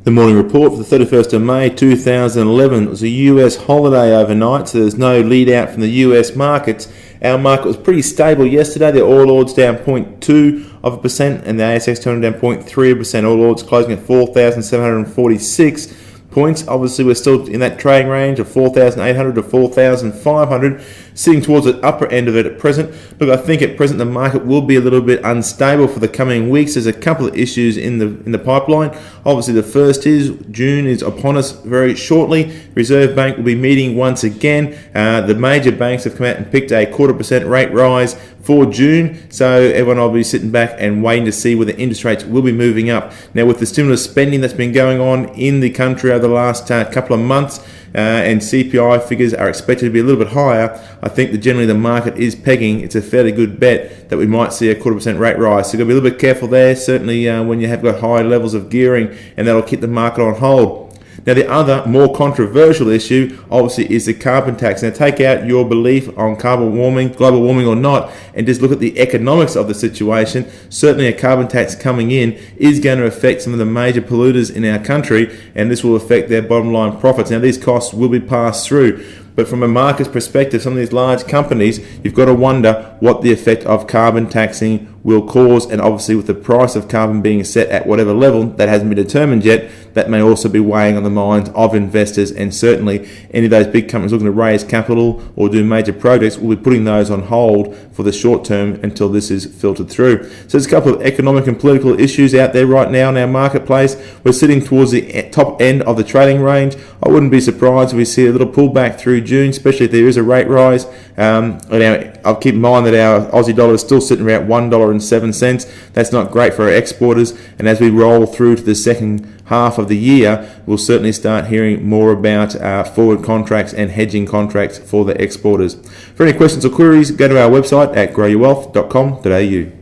The morning report for the 31st of May 2011. It was a US holiday overnight, so there's no lead out from the US markets. Our market was pretty stable yesterday. The All Ords down 0.2% and the ASX 200 down 0.3%. All Ords closing at 4,746 points. Obviously, we're still in that trading range of 4,800 to 4,500, sitting towards the upper end of it at present. Look, I think at present the market will be a little bit unstable for the coming weeks. There's a couple of issues in the pipeline. Obviously, the first is June is upon us very shortly. Reserve Bank will be meeting once again. The major banks have come out and picked a 0.25% rate rise for June, so everyone will be sitting back and waiting to see whether interest rates will be moving up. Now, with the stimulus spending that's been going on in the country over the last couple of months, and CPI figures are expected to be a little bit higher, I think that generally the market is pegging. It's a fairly good bet that we might see a 0.25% rate rise. So you've got to be a little bit careful there, certainly when you have got high levels of gearing, and that'll keep the market on hold. Now, the other more controversial issue, obviously, is the carbon tax. Now, take out your belief on global warming or not, and just look at the economics of the situation. Certainly, a carbon tax coming in is going to affect some of the major polluters in our country, and this will affect their bottom line profits. Now, these costs will be passed through. But from a market's perspective, some of these large companies, you've got to wonder what the effect of carbon taxing will cause. And obviously, with the price of carbon being set at whatever level that hasn't been determined yet, that may also be weighing on the minds of investors. And certainly, any of those big companies looking to raise capital or do major projects will be putting those on hold for the short term until this is filtered through. So there's a couple of economic and political issues out there right now in our marketplace. We're sitting towards the top end of the trading range. I wouldn't be surprised if we see a little pullback through June, especially if there is a rate rise. I'll keep in mind that our Aussie dollar is still sitting around $1.07. That's not great for our exporters. And as we roll through to the second half of the year, we'll certainly start hearing more about forward contracts and hedging contracts for the exporters. For any questions or queries, go to our website at growyourwealth.com.au.